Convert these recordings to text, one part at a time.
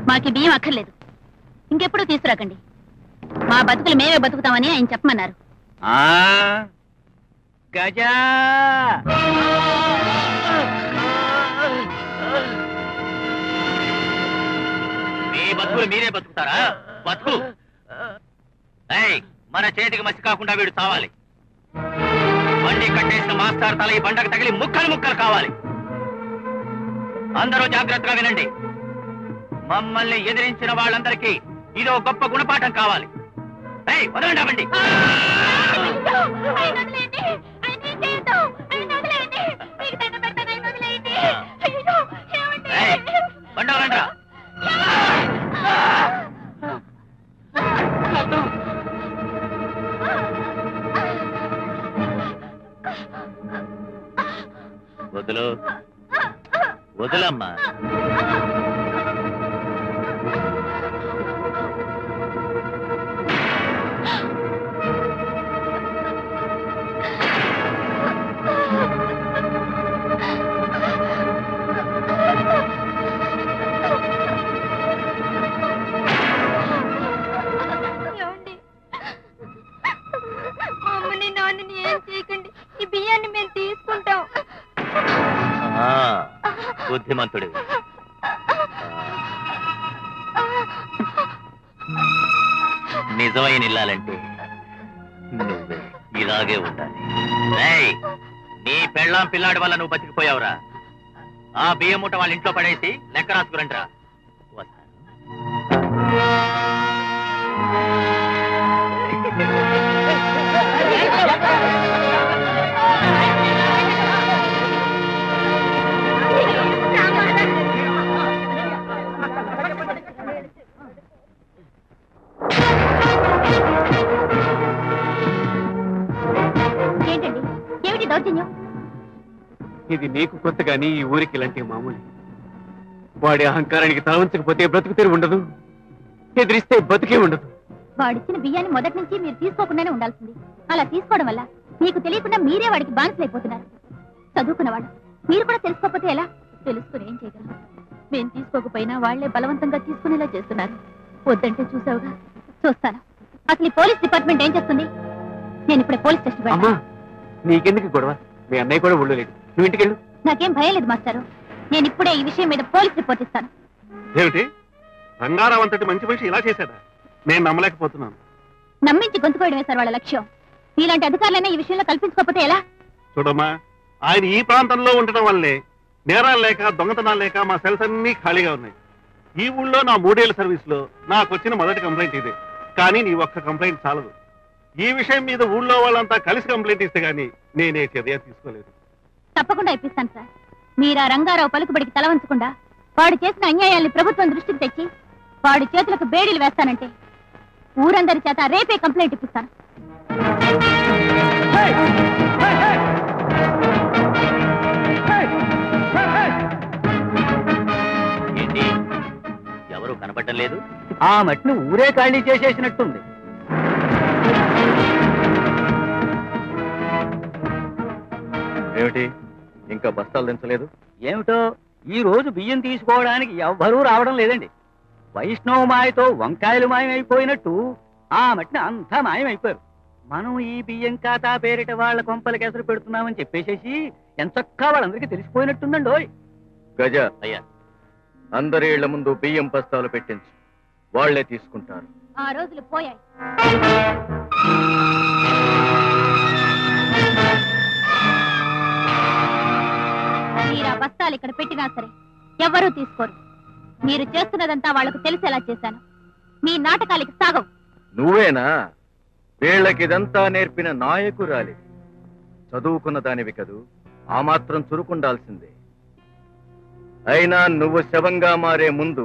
మాకి బియ్యం అక్కర్లేదు, ఇంకెప్పుడు తీసుకురాకండి. మా బతుకులు మేమే బతుకుతామని ఆయన చెప్పమన్నారు. గజా మీ బతుకులు మీరే బతుకుతారా? బతుకు మన చేతికి మసి కాకుండా వీడు చావాలి. బండి కట్టేసిన మాస్టర్ తల ఈ బండకు తగిలి ముక్కలు ముక్కలు కావాలి. అందరూ జాగ్రత్తగా వినండి. మమ్మల్ని ఎదిరించిన వాళ్ళందరికీ ఇదో గొప్ప గుణపాఠం కావాలి. వదలండి బండి. బండవరండ్రా. వదులు వదులమ్మా. మమ్మల్ని నాన్నని ఏం చేయకండి, ఈ బియ్యాన్ని మేము తీసుకుంటాం. బుద్ధిమంతుడు. నిజమైన ఇల్లాలంటే నువ్వే ఇలాగే ఉండాలి. నీ పెళ్ళాం పిల్లాడి వల్ల నువ్వు బతికిపోయావురా. ఆ బియ్యం మూట వాళ్ళ ఇంట్లో పడేసి లెక్క రాసుకురంట్రా. ఏంటండి, ఏమిటి దౌర్జన్యం? ఇది నీకు కొత్త గానీ ఈ ఊరికి ఇలాంటి మామూలు. వాడి అహంకారానికి తలవంచకపోతే బ్రతుకు తెరి ఉండదు, ఎదిరిస్తే బతుకే ఉండదు. వాడిచ్చిన బియ్యాన్ని మొదటి నుంచి మీరు తీసుకోకుండానే ఉండాల్సింది. అలా తీసుకోవడం వల్ల మీకు తెలియకుండా మీరే వాడికి బానిసలైపోతున్నారు. చదువుకున్నవాడు మీరు కూడా తెలుసుకోకపోతే ఎలా? తెలుసుకుని ఏం చేయగలరు? మేము తీసుకోకపోయినా వాళ్లే బలవంతంగా తీసుకునేలా చేస్తున్నారు. వద్దంటే చూసావుగా. చూస్తాను. అసలు ఈ పోలీస్ డిపార్ట్మెంట్ ఏం చేస్తుంది? నేను ఇప్పుడే పోలీస్ స్టేషన్ అమ్మా, నీకెందుకు గొడవ? మీ అన్నయ్య కూడా ఒళ్ళు లేదు. నువ్వు ఇంటికెళ్ళు. నాకేం భయం లేదు మాస్టారు. నేను ఇప్పుడే ఈ విషయం మీద పోలీస్ రిపోర్ట్ ఇస్తాను. ఏమిటి, రంగారావు అంతటి మంచి మనిషి ఇలా చేశాడా? నేను నమ్మలేకపోతున్నాను. నమ్మించి గొంతుకోవడమే సార్ వాళ్ళ లక్ష్యం. మీలాంటి అధికారులైనా ఈ విషయంలో కల్పించుకోకపోతే ఎలా? చూడమ్మా, ఆయన ఈ ప్రాంతంలో ఉండటం వల్లే నేరాలు లేక దొంగతనాలు లేక మా సెల్స్ అన్ని ఖాళీగా ఉన్నాయి. ఈ ఊళ్ళో నా 3 ఏళ్ల సర్వీస్ లో నాకు వచ్చిన మొదటి కంప్లైంట్ ఇదే. కానీ నీ ఒక్క కంప్లైంట్ చాలదు. ఈ విషయం మీద ఊళ్ళో వాళ్ళంతా కలిసి కంప్లైంట్ ఇస్తే గానీ నేనే చర్య తీసుకోలేదు. తప్పకుండా ఇప్పిస్తాను సార్. మీరు ఆ రంగారావు పలుకుబడికి తల వంచకుండా వాడు చేసిన అన్యాయాల్ని ప్రభుత్వం దృష్టికి తెచ్చి వాడి చేతులకు బేడీలు వేస్తానంటే ఊరందరి చేత రేపే కంప్లైంట్ ఇప్పిస్తాను. ఏంటి, ఎవరు కనపడటం లేదు? ఆ మట్టిని ఊరే ఖాళీ చేసేసినట్టుంది. ఏమిటి, ఇంకా బస్తాలు దించలేదు? ఏమిటో ఈ రోజు బియ్యం తీసుకోవడానికి ఎవ్వరూ రావడం లేదండి. వైష్ణవ మాయతో వంకాయలు మాయమైపోయినట్టు ఆ మట్టిని అంతా మాయమైపోయారు. మనం ఈ బియ్యం ఖాతా పేరిట వాళ్ళ కొంపలకి ఎసరు పెడుతున్నామని చెప్పేసేసి ఎంతక్కా వాళ్ళందరికీ తెలిసిపోయినట్టుందండి. ఓయ్ గజ, అయ్యా, అందరి ఇళ్ల ముందు బియ్యం బస్తాలు పెట్టించు, వాళ్లే తీసుకుంటారు. ఆ రోజులు పోయాయి. మీరు ఆ బస్తాలు ఇక్కడ పెట్టినా సరే ఎవరూ తీసుకోరు. మీరు చేస్తున్నదంతా వాళ్లకు తెలిసేలా చేశాను. మీ నాటకాలకి సాగవు. నువ్వేనా వీళ్ళకిదంతా నేర్పిన నాయకురాలి? చదువుకున్న దానివి కదూ, ఆ మాత్రం చురుకుండాల్సిందే. అయినా నువ్వు శవంగా మారే ముందు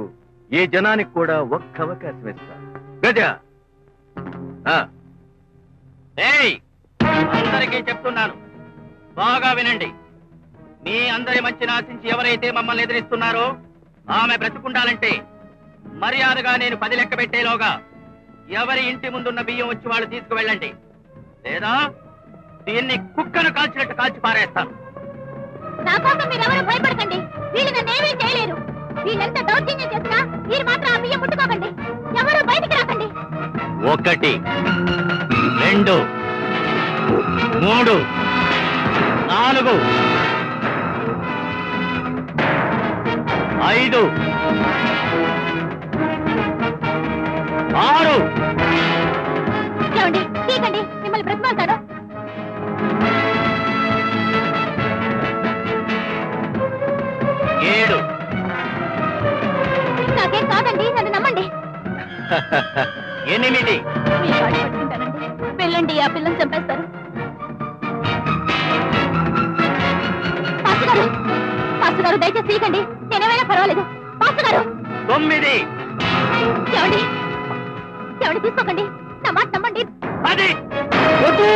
ఈ జనానికి కూడా ఒక్క అవకాశం ఇస్తా. గజ, అందరికీ చెప్తున్నాను, బాగా వినండి. మీ అందరి మంచిని ఆశించి ఎవరైతే మమ్మల్ని ఎదిరిస్తున్నారో ఆమె బ్రతుకుండాలంటే మర్యాదగా నేను 10 లెక్క పెట్టేలోగా ఎవరి ఇంటి ముందున్న బియ్యం వచ్చి వాళ్ళు తీసుకువెళ్ళండి, లేదా దీన్ని కుక్కను కాల్చినట్టు కాల్చి పారేస్తాను. నా కోసం మీరెవరూ భయపడకండి. వీళ్ళు నన్నేమీ చేయలేరు. వీళ్ళెంత దౌర్జన్యం చేసినా మీరు మాత్రం ఆ బియ్యం ముట్టుకోకండి. ఎవరు బయటికి రాకండి. 1 2 3 4 5 6 ఏమండి తీకండి, మిమ్మల్ని బ్రతిమాలుతాడు. 7 నాకేం కాదండి, నన్ను నమ్మండి. 8 మీ కాళ్ళు పట్టుకుంటానండి. వెళ్ళండి, ఆ పిల్లని చంపేస్తారు. పాస్టర్ గారు, పాస్టర్ గారు దయచేసి తీయకండి. నేనేమైనా పర్వాలేదు. పాస్టర్ గారు 9 ఏమండి ఏమండి తీసుకోకండి, నా మాట నమ్మండి. 10 వద్దు!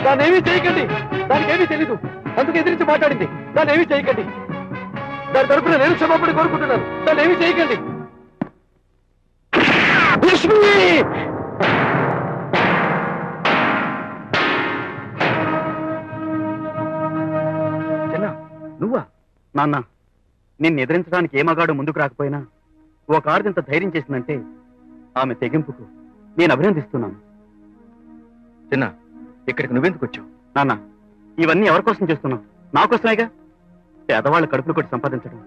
దాన్నేమీ చేయకండి. దానికేమీ తెలీదు, అందుకు ఎదిరించి మాట్లాడింది. దాన్నేమీ చేయకండి. దాని తరపున నేను క్షమాపణ కోరుకుంటున్నాను. దాన్నేమీ చేయకండి. లక్ష్మి! నువ్వా? నాన్న, నిన్ను ఎదిరించడానికి ఏ మగాడు ముందుకు రాకపోయినా ఒక ఆడదింత ధైర్యం చేసిందంటే ఆమె తెగింపుకు నేను అభినందిస్తున్నాను. చిన్న, ఇక్కడికి నువ్వెందుకు వచ్చావు? నాన్న, ఇవన్నీ ఎవరి కోసం చేస్తున్నావు? నా కోసమేగా. పేదవాళ్ళ కడుపులు కొట్టి సంపాదించడం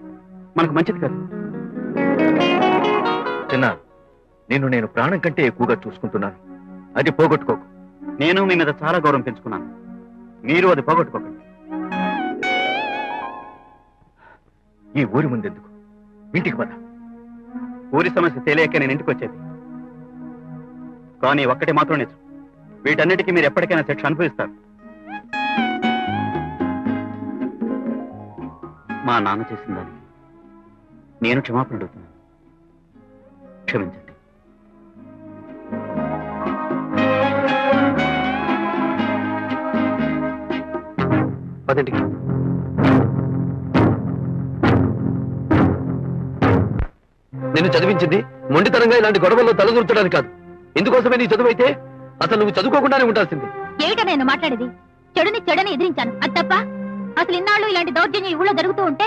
మనకు మంచిది కాదు. చిన్న, నేను ప్రాణం కంటే ఎక్కువగా చూసుకుంటున్నాను. అది పోగొట్టుకోకు. నేను మీ మీద చాలా గౌరవం పెంచుకున్నాను. మీరు అది పోగొట్టుకోకండి. ఈ ఊరి ముందెందుకు? ఇంటికి పద. ఊరి సమస్య తేలియాక నేను ఇంటికి వచ్చేది. కానీ ఒక్కటి మాత్రం నిజం, వీటన్నిటికీ మీరు ఎప్పటికైనా శిక్ష అనుభవిస్తారు. మా నాన్న చేసిన దానికి నేను క్షమాపణ అడుగుతున్నాను. క్షమించండి. పదండి. నిన్ను చదివించింది మొండితనంగా ఇలాంటి గొడవల్లో తలదూర్చడానికి కాదు. ఇందుకోసమే నీ చదువు అయితే అసలు నువ్వు చదువుకోకుండానే ఉండాల్సింది. ఏమిటో నేను మాట్లాడేది? చెడుని ఎదిరించాను, అది తప్ప? అసలు ఇన్నాళ్ళు ఇలాంటి దౌర్జన్యం ఊళ్ళో జరుగుతూ ఉంటే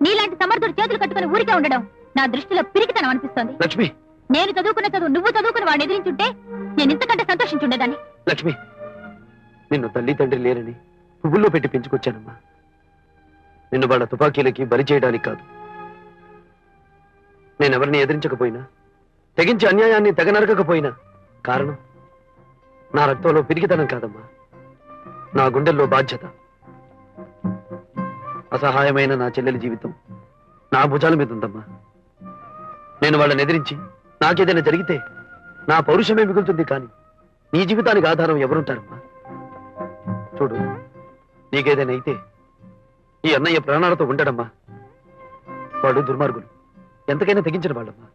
నీలాంటి సమర్థుడు చేతులు కట్టుకుని ఊరికే ఉండడం నా దృష్టిలో పిరికితనం అనిపిస్తోంది. లక్ష్మి, నేను చదువుకున్న చదువు నువ్వు చదువుకుని వాడిని ఎదిరించుంటే నేను ఇంతకంటే సంతోషించుండేదాన్ని. లక్ష్మి, నిన్ను తల్లి తండ్రి లేరని పువ్వుల్లో పెట్టి పెంచుకొచ్చానమ్మా. నిన్ను వాళ్ళ తుపాకీలకి బలి చేయడానికి కాదు. నేనెవరిని ఎదిరించకపోయినా, తెగించి అన్యాయాన్ని తెగనరకపోయినా కారణం నా రక్తంలో పిరికితనం కాదమ్మా, నా గుండెల్లో బాధ్యత. అసహాయమైన నా చెల్లెలి జీవితం నా భుజాల మీద ఉందమ్మా. నేను వాళ్ళని ఎదిరించి నాకేదైనా జరిగితే నా పౌరుషమే మిగులుతుంది, కానీ నీ జీవితానికి ఆధారం ఎవరుంటారమ్మా? చూడు, నీకేదైనా అయితే ఈ అన్నయ్య ప్రాణాలతో ఉండడమ్మా. వాడు దుర్మార్గులు, ఎంతకైనా తెగించిన వాళ్ళమ్మా.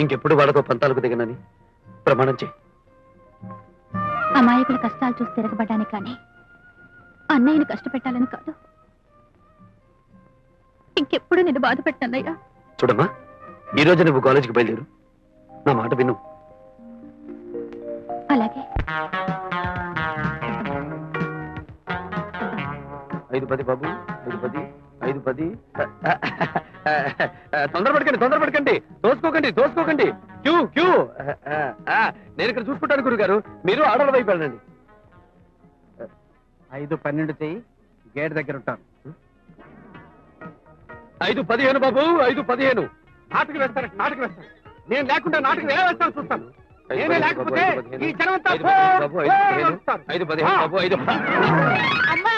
ఇంకెప్పుడు వాళ్ళతో పంతాలకు దిగనని ప్రమాణం చేయి. అమాయకుల కష్టాలు చూసి తిరగబడ్డానికి కానీ అన్నయ్యని కష్టపెట్టాలని కాదు. ఇంకెప్పుడు నేను బాధ పెట్టన్నయ్యా. చూడమ్మా, ఈ రోజు నువ్వు కాలేజీకి బయలుదేరు. నా మాట విను. అలాగే. 5-10 బాబు, 5-10, 5-10. తొందరపడకండి, తోసుకోకండి. క్యూ. నేను ఇక్కడ చూసుకుంటాను గురుగారు, మీరు ఆడవాళ్ళ వైపు వెళ్ళండి. 5-12 చెయ్యి, గేట్ దగ్గర ఉంటాను. 5-15 బాబు, 5-15. నాటకం వేస్తారు. నేను లేకుండా నాటకం ఎలా వేస్తాను చూస్తాను. నేనే లేకపోతే ఈ జనమంతా 5-15 బాబు, 5. అమ్మా!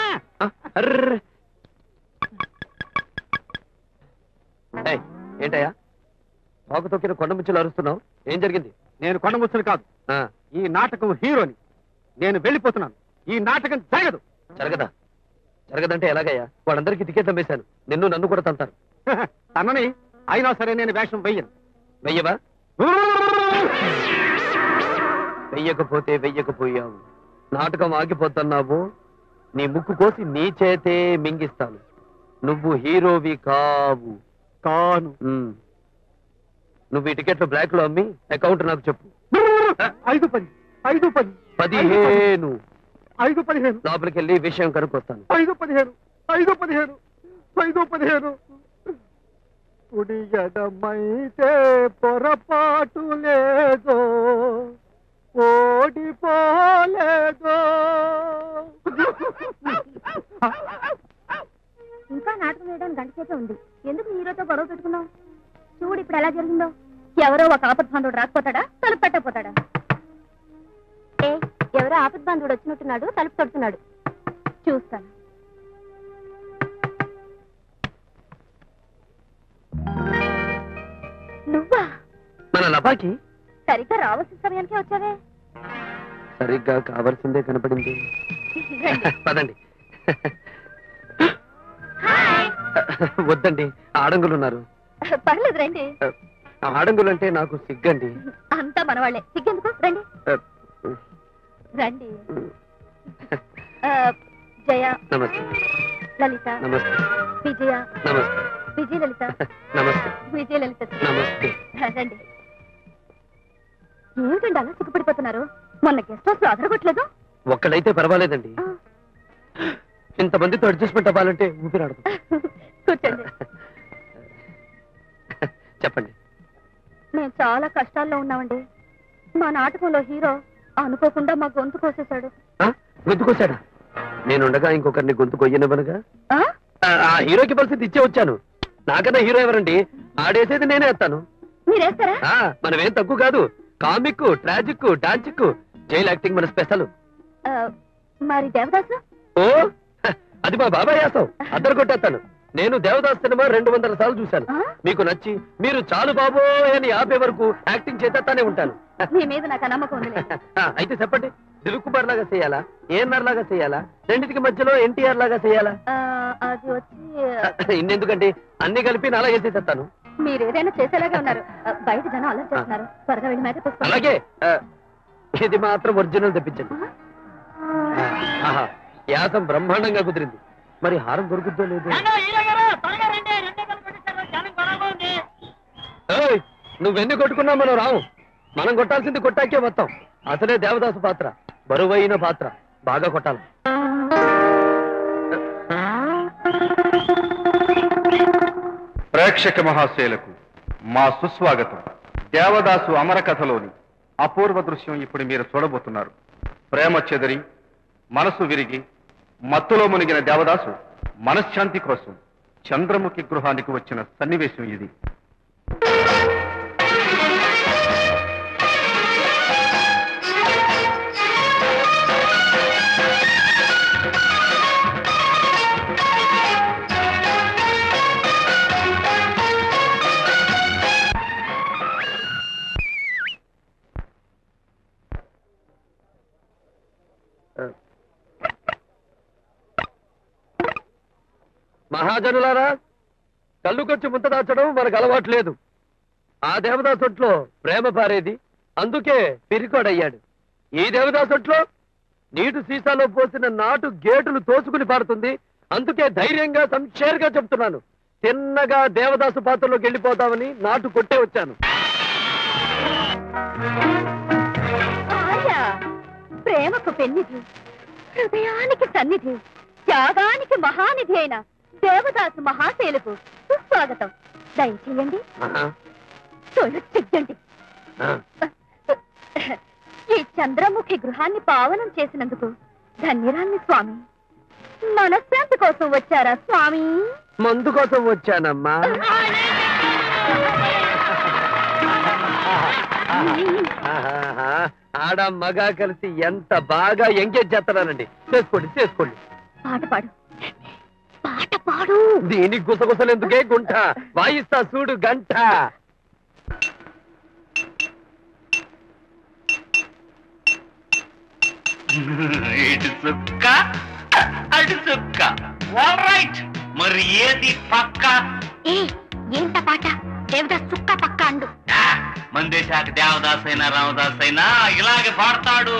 ఏంటయ్యా పాకు తొక్కిన కొండ ముచ్చులు అరుస్తున్నావు? ఏం జరిగింది? నేను కొండ ముచ్చలు కాదు, ఈ నాటకం హీరోని. నేను వెళ్ళిపోతున్నాను. ఈ నాటకం జరగదు. జరగదంటే ఎలాగయ్యా? వాళ్ళందరికీ టికెట్ అమ్మేశాను, నన్ను కూడా తంతారు. తనని అయినా సరే నేను వేషం వెయ్యను. వెయ్యవా? వెయ్యకపోయావు. నాటకం ఆగిపోతున్నావు. నీ ముక్కు కోసి నీ చేతే మింగిస్తాను. నువ్వు హీరోవి కావు. కాను. నువ్వు ఈ టికెట్లు బ్లాక్ లో అమ్మి అకౌంట్ నాకు చెప్పు. 5-10, 5-10, 15, 5-15. లోపలికి వెళ్ళి విషయం కనుక్కొస్తాను. 5-15, 5-15, 5-15. కుడి ఎడమైతే పొరపాటు లేదో ఓడిపోలేదో. ఇంకా నాటకం వేయడానికి గంట సేపే ఉంది. ఎందుకు హీరోతో గొడవ పెట్టుకున్నావు? చూడు ఇప్పుడు ఎలా జరిగిందో. ఎవరో ఒక ఆపద్బాంధుడు రాకపోతాడా, తలుపు పెట్టకపోతాడా? ఎవరో ఆపద్బాంధుడు వచ్చినట్టున్నాడు, తలుపు తడుతున్నాడు. చూస్తాను. నువ్వా? మన లపాకి సరిగ్గా రావాల్సిన సమయానికే వచ్చావే. సరిగ్గా కావాల్సిందే కనపడింది. పదండి. వద్దండి, ఆడంగులున్నారు. పర్లేదు రండి. ఆడంగులంటే నాకు సిగ్గండి. అంతా మనవాళ్లే, సిగ్గెందుకు? రండి రండి. జయ నమస్తే. లలిత నమస్తే. విజయ నమస్తే. విజయ లలిత నమస్తే. విజయ లలిత నమస్తే. రండి. ఏమిటండి అలా సిగ్గుపడిపోతున్నారు? మొన్న గెస్ట్ హౌస్ లో అదరగొట్టలేదు. ఒక్కడైతే పర్వాలేదండి, ఇంతమందితో అడ్జస్ట్మెంట్ అవ్వాలంటే ఊపిరాడదు. కూర్చోండి. చెప్పండి. మేము చాలా కష్టాల్లో ఉన్నామండి. మా నాటకంలో హీరో అనుకోకుండా మా గొంతు కోసేశాడు. గొంతుకొచ్చాడా? నేనుండగా ఇంకొకరిని గొంతు కొయ్యనివ్వనుగా. ఆ? ఆ హీరోకి పరిస్థితి ఇచ్చే వచ్చాను. నాకన్నా హీరో ఎవరండి? ఆడేసేది నేనే వేస్తాను. మీరేస్తారా? మనమేం తక్కువ కాదు. కామిక్, ట్రాజిక్, డాన్సిక్, జైల్ యాక్టింగ్ మన స్పెషల్. మరి దేవదాసు? ఓ అది మా బాబాయ్ వేస్తాం. అద్దరు కొట్టేస్తాను. నేను దేవదాస్ సినిమా 200 సార్లు చూశాను. మీకు నచ్చి మీరు చాలు బాబోయ్ అని ఆపే వరకు యాక్టింగ్ చేసేస్తానే ఉంటాను. మీ మీద నాకు నమ్మకం ఉంది. అయితే చెప్పండి, దిలీప్ కుమార్ లాగా చేయాలా, ఏఎన్ఆర్ లాగా చేయాలా, రెండింటికి మధ్యలో ఎన్టీఆర్ లాగా చేయాలా? అది వచ్చి ఇన్నెందుకండి, అన్ని కలిపి నాలా చేసేస్తాను. మీరేదైనా చేసేలాగా ఉన్నారు. బయట జనం అలా చేస్తున్నారు. త్వరగా వెళ్ళి మేకప్ వేసుకోండి. అలాగే. ఇది మాత్రం ఒరిజినల్ తెప్పించండి. యాసం బ్రహ్మాండంగా కుదిరింది. మరి హారం దొరుకుద్దో లేదో? నువ్వెన్ని కొట్టుకున్నా మనం రావు. మనం కొట్టాల్సింది కొట్టాకే మొత్తం. అసలే దేవదాసు పాత్ర బరువైన పాత్ర, బాగా కొట్టాలి. ప్రేక్షక మహాశయులకు మా సుస్వాగతం. దేవదాసు అమర కథలోని అపూర్వ దృశ్యం ఇప్పుడు మీరు చూడబోతున్నారు. ప్రేమ చెదరి మనసు విరిగి మత్తులో మునిగిన దేవదాసు మనశ్శాంతి కోసం చంద్రముఖి గృహానికి వచ్చిన సన్నివేశం ఇది. మహాజనులారా, కళ్ళు కొచ్చి ముంత దాచడం మనకు అలవాటు లేదు. ఆ దేవదాసొట్లో ప్రేమ పారేది, అందుకే పిరికోడయ్యాడు. ఈ దేవదాసొట్లో నీటి సీసాలో పోసిన నాటు గేటులు తోసుకుని పారుతుంది, అందుకే ధైర్యంగా సంక్షేర్గా చెప్తున్నాను. తిన్నగా దేవదాసు పాత్రలోకి వెళ్ళిపోతామని నాటు కొట్టే వచ్చాను. ప్రేమకు పెన్నిధి, హృదయానికి సన్నిధి, త్యాగానికి మహానిధి అయిన దేవదాసు మహాశైలకు సుస్వాగతం. దయచేయండి, చెయ్యండి. ఈ చంద్రముఖి గృహాన్ని పావనం చేసినందుకు ధన్యరాన్ని స్వామి. మనశ్శాంతి కోసం వచ్చారా స్వామి? మందు కోసం వచ్చానమ్మా. ఆడ మగ కలిసి ఎంత బాగా ఎంగేజ్ చేస్తున్నానండి. చేసుకోండి చేసుకోండి. పాట పాడు, పాట పాడు. దీనికి గుసగుసలెందుకే, గుంట వాయిస్తా చూడు గంట. ఇటు చుక్క అటు చుక్క. మరి ఏది పక్క? ఏంట పాట? దేవదాస్ చుక్క పక్క అండు. మందేశాక దేవదాస్ అయినా రామదాస్ అయినా ఇలాగే పాడతాడు.